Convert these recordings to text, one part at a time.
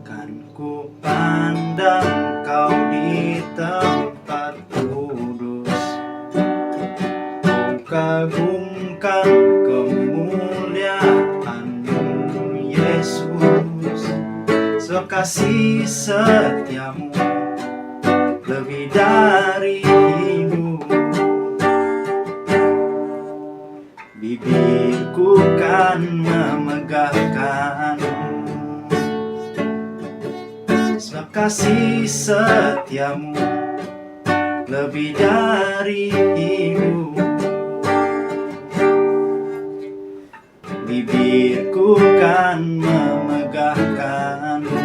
Kan ku pandang kau di tempat kudus, ku kagumkan kemuliaan-Mu Yesus. Sekasih setiamu lebih dari hidup, bibirku kan memegahkan sekasih setiamu lebih dari hidup, bibirku kan memegahkanmu.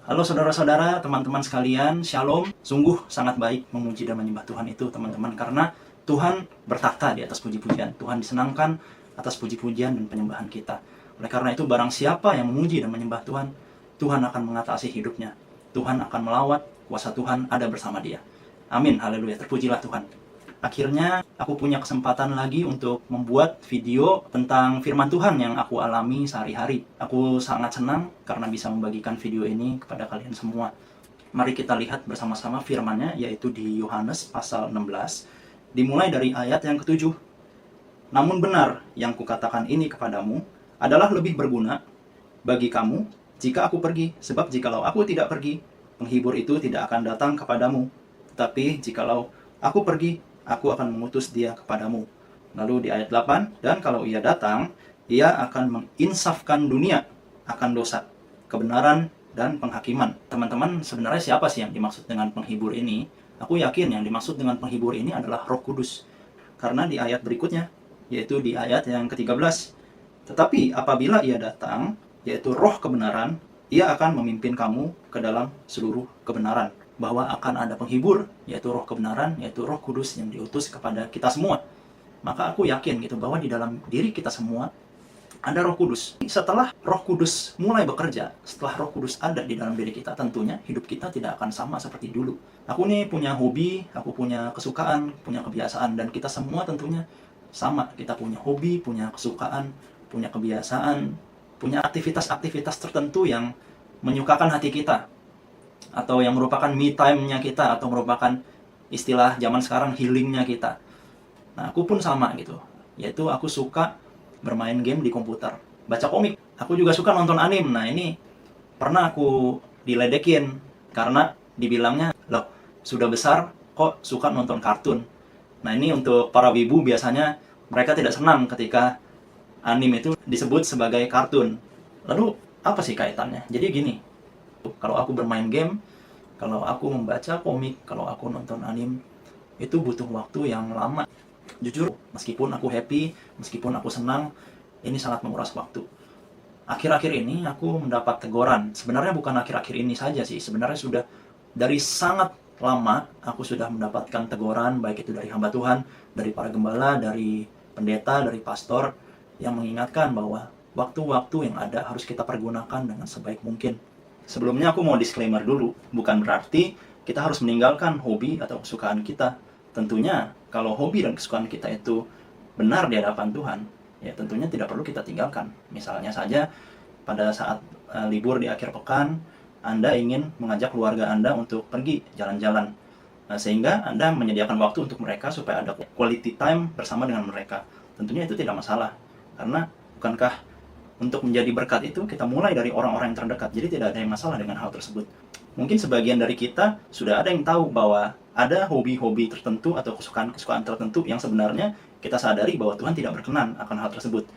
Halo saudara-saudara, teman-teman sekalian, Shalom. Sungguh sangat baik memuji dan menyembah Tuhan itu, teman-teman, karena Tuhan bertakhta di atas puji-pujian. Tuhan disenangkan atas puji-pujian dan penyembahan kita. Oleh karena itu, barang siapa yang memuji dan menyembah Tuhan, Tuhan akan mengatasi hidupnya. Tuhan akan melawat, kuasa Tuhan ada bersama dia. Amin, haleluya, terpujilah Tuhan. Akhirnya aku punya kesempatan lagi untuk membuat video tentang firman Tuhan yang aku alami sehari-hari. Aku sangat senang karena bisa membagikan video ini kepada kalian semua. Mari kita lihat bersama-sama firman-Nya, yaitu di Yohanes pasal 16, dimulai dari ayat yang ke-7. Namun benar yang kukatakan ini kepadamu adalah lebih berguna bagi kamu jika aku pergi. Sebab jikalau aku tidak pergi, penghibur itu tidak akan datang kepadamu. Tetapi jikalau aku pergi, aku akan mengutus dia kepadamu. Lalu di ayat 8, dan kalau ia datang, ia akan menginsafkan dunia akan dosa, kebenaran, dan penghakiman. Teman-teman, sebenarnya siapa sih yang dimaksud dengan penghibur ini? Aku yakin yang dimaksud dengan penghibur ini adalah Roh Kudus. Karena di ayat berikutnya, yaitu di ayat yang ke-13, tetapi apabila ia datang, yaitu Roh kebenaran, ia akan memimpin kamu ke dalam seluruh kebenaran. Bahwa akan ada penghibur, yaitu Roh kebenaran, yaitu Roh Kudus yang diutus kepada kita semua. Maka aku yakin gitu bahwa di dalam diri kita semua ada Roh Kudus. Setelah Roh Kudus mulai bekerja, setelah Roh Kudus ada di dalam diri kita, tentunya hidup kita tidak akan sama seperti dulu. Aku nih punya hobi, aku punya kesukaan, punya kebiasaan, dan kita semua tentunya sama. Kita punya hobi, punya kesukaan, punya kebiasaan, punya aktivitas-aktivitas tertentu yang menyukakan hati kita, atau yang merupakan me time-nya kita, atau merupakan istilah zaman sekarang healing-nya kita. Nah, aku pun sama gitu, yaitu aku suka bermain game di komputer, baca komik. Aku juga suka nonton anime. Nah, ini pernah aku diledekin karena dibilangnya, loh, sudah besar kok suka nonton kartun. Nah, ini untuk para wibu biasanya mereka tidak senang ketika anime itu disebut sebagai kartun. Lalu, apa sih kaitannya? Jadi gini, kalau aku bermain game, kalau aku membaca komik, kalau aku nonton anime, itu butuh waktu yang lama. Jujur, meskipun aku happy, meskipun aku senang, ini sangat menguras waktu. Akhir-akhir ini aku mendapat teguran. Sebenarnya bukan akhir-akhir ini saja sih, sebenarnya sudah dari sangat lama aku sudah mendapatkan teguran, baik itu dari hamba Tuhan, dari para gembala, dari pendeta, dari pastor, yang mengingatkan bahwa waktu-waktu yang ada harus kita pergunakan dengan sebaik mungkin. Sebelumnya aku mau disclaimer dulu, bukan berarti kita harus meninggalkan hobi atau kesukaan kita. Tentunya kalau hobi dan kesukaan kita itu benar di hadapan Tuhan, ya tentunya tidak perlu kita tinggalkan. Misalnya saja pada saat libur di akhir pekan, Anda ingin mengajak keluarga Anda untuk pergi jalan-jalan. Nah, sehingga Anda menyediakan waktu untuk mereka supaya ada quality time bersama dengan mereka. Tentunya itu tidak masalah. Karena bukankah untuk menjadi berkat itu kita mulai dari orang-orang yang terdekat. Jadi tidak ada yang masalah dengan hal tersebut. Mungkin sebagian dari kita sudah ada yang tahu bahwa ada hobi-hobi tertentu atau kesukaan-kesukaan tertentu yang sebenarnya kita sadari bahwa Tuhan tidak berkenan akan hal tersebut.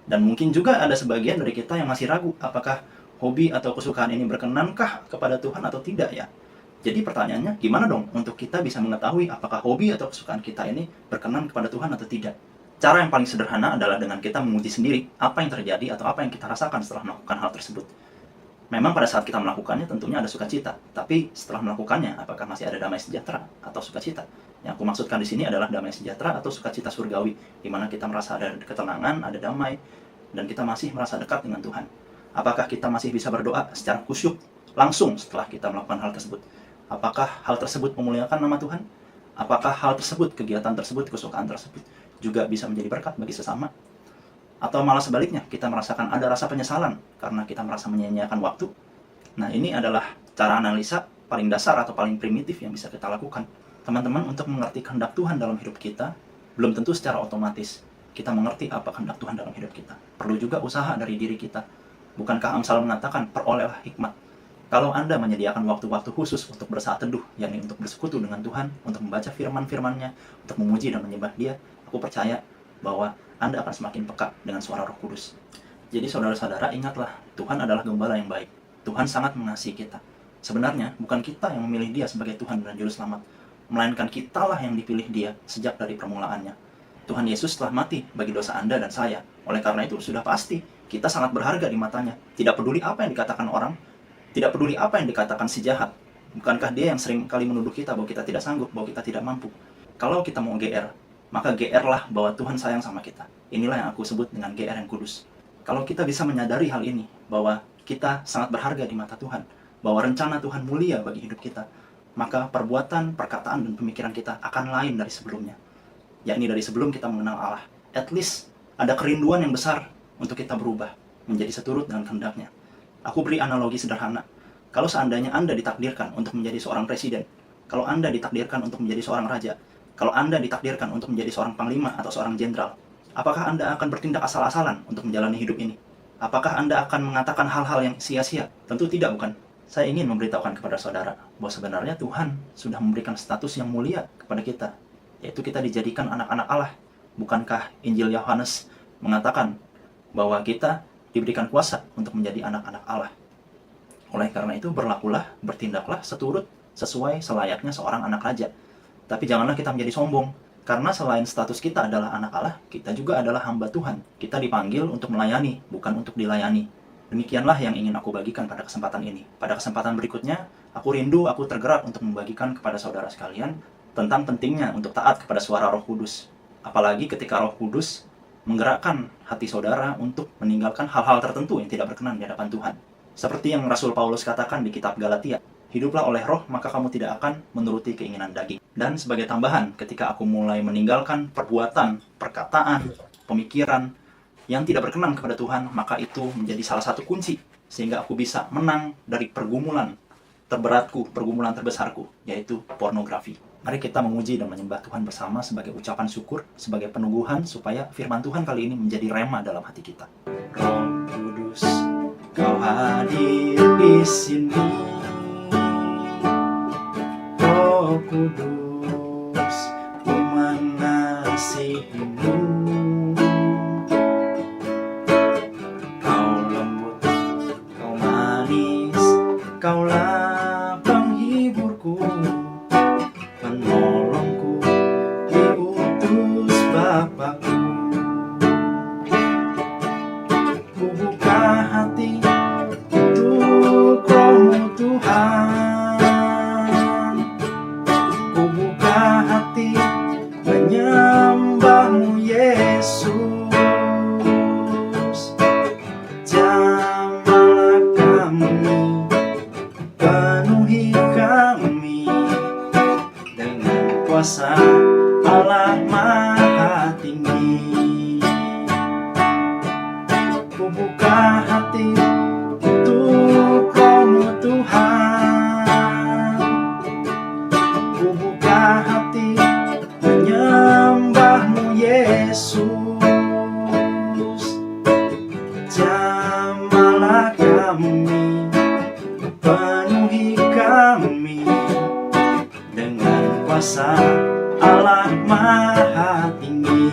Dan mungkin juga ada sebagian dari kita yang masih ragu apakah hobi atau kesukaan ini berkenankah kepada Tuhan atau tidak ya. Jadi pertanyaannya, gimana dong untuk kita bisa mengetahui apakah hobi atau kesukaan kita ini berkenan kepada Tuhan atau tidak? Cara yang paling sederhana adalah dengan kita menguji sendiri apa yang terjadi atau apa yang kita rasakan setelah melakukan hal tersebut. Memang pada saat kita melakukannya tentunya ada sukacita, tapi setelah melakukannya apakah masih ada damai sejahtera atau sukacita? Yang aku maksudkan di sini adalah damai sejahtera atau sukacita surgawi, di mana kita merasa ada ketenangan, ada damai, dan kita masih merasa dekat dengan Tuhan. Apakah kita masih bisa berdoa secara khusyuk langsung setelah kita melakukan hal tersebut? Apakah hal tersebut memuliakan nama Tuhan? Apakah hal tersebut, kegiatan tersebut, kesukaan tersebut juga bisa menjadi berkat bagi sesama? Atau malah sebaliknya, kita merasakan ada rasa penyesalan karena kita merasa menyia-nyiakan waktu? Nah, ini adalah cara analisa paling dasar atau paling primitif yang bisa kita lakukan. Teman-teman, untuk mengerti kehendak Tuhan dalam hidup kita, belum tentu secara otomatis kita mengerti apa kehendak Tuhan dalam hidup kita. Perlu juga usaha dari diri kita. Bukankah Amsal mengatakan, perolehlah hikmat? Kalau Anda menyediakan waktu-waktu khusus untuk bersaat teduh, yakni untuk bersekutu dengan Tuhan, untuk membaca firman-firman-Nya, untuk memuji dan menyembah Dia, aku percaya bahwa Anda akan semakin peka dengan suara Roh Kudus. Jadi saudara-saudara, ingatlah, Tuhan adalah gembala yang baik. Tuhan sangat mengasihi kita. Sebenarnya, bukan kita yang memilih Dia sebagai Tuhan dan Juru Selamat, melainkan kitalah yang dipilih Dia sejak dari permulaannya. Tuhan Yesus telah mati bagi dosa Anda dan saya. Oleh karena itu, sudah pasti, kita sangat berharga di matanya. Tidak peduli apa yang dikatakan orang, tidak peduli apa yang dikatakan si jahat. Bukankah dia yang sering kali menuduh kita bahwa kita tidak sanggup, bahwa kita tidak mampu? Kalau kita mau GR, maka GR-lah bahwa Tuhan sayang sama kita. Inilah yang aku sebut dengan GR yang kudus. Kalau kita bisa menyadari hal ini, bahwa kita sangat berharga di mata Tuhan, bahwa rencana Tuhan mulia bagi hidup kita, maka perbuatan, perkataan, dan pemikiran kita akan lain dari sebelumnya. Yakni dari sebelum kita mengenal Allah. At least, ada kerinduan yang besar untuk kita berubah, menjadi seturut dengan kehendak-Nya. Aku beri analogi sederhana. Kalau seandainya Anda ditakdirkan untuk menjadi seorang presiden, kalau Anda ditakdirkan untuk menjadi seorang raja, kalau Anda ditakdirkan untuk menjadi seorang panglima atau seorang jenderal, apakah Anda akan bertindak asal-asalan untuk menjalani hidup ini? Apakah Anda akan mengatakan hal-hal yang sia-sia? Tentu tidak, bukan? Saya ingin memberitahukan kepada saudara bahwa sebenarnya Tuhan sudah memberikan status yang mulia kepada kita, yaitu kita dijadikan anak-anak Allah. Bukankah Injil Yohanes mengatakan bahwa kita diberikan kuasa untuk menjadi anak-anak Allah? Oleh karena itu, berlakulah, bertindaklah seturut, sesuai selayaknya seorang anak raja. Tapi janganlah kita menjadi sombong, karena selain status kita adalah anak Allah, kita juga adalah hamba Tuhan. Kita dipanggil untuk melayani, bukan untuk dilayani. Demikianlah yang ingin aku bagikan pada kesempatan ini. Pada kesempatan berikutnya, aku tergerak untuk membagikan kepada saudara sekalian tentang pentingnya untuk taat kepada suara Roh Kudus. Apalagi ketika Roh Kudus menggerakkan hati saudara untuk meninggalkan hal-hal tertentu yang tidak berkenan di hadapan Tuhan. Seperti yang Rasul Paulus katakan di kitab Galatia, hiduplah oleh roh, maka kamu tidak akan menuruti keinginan daging. Dan sebagai tambahan, ketika aku mulai meninggalkan perbuatan, perkataan, pemikiran yang tidak berkenan kepada Tuhan, maka itu menjadi salah satu kunci sehingga aku bisa menang dari pergumulan terberatku, pergumulan terbesarku, yaitu pornografi. Mari kita memuji dan menyembah Tuhan bersama sebagai ucapan syukur, sebagai peneguhan supaya firman Tuhan kali ini menjadi rema dalam hati kita. Roh Kudus, Kau hadir di sini. Roh Kudus, ku mengasihimu. Kau lembut, Kau manis, Kaulah penghiburku, penolongku, diutus Bapakku. Ku buka hati untuk Roh-Mu Tuhan. Ku buka hati menyembah-Mu Yesus. Jamahlah kami, penuhi kami dengan kuasa Allah Maha Tinggi. Ku buka hati untuk Roh-Mu Tuhan. Ku buka hati menyembah-Mu Yesus. Jamahlah kami, penuhi kami dengan kuasa Allah Maha Tinggi.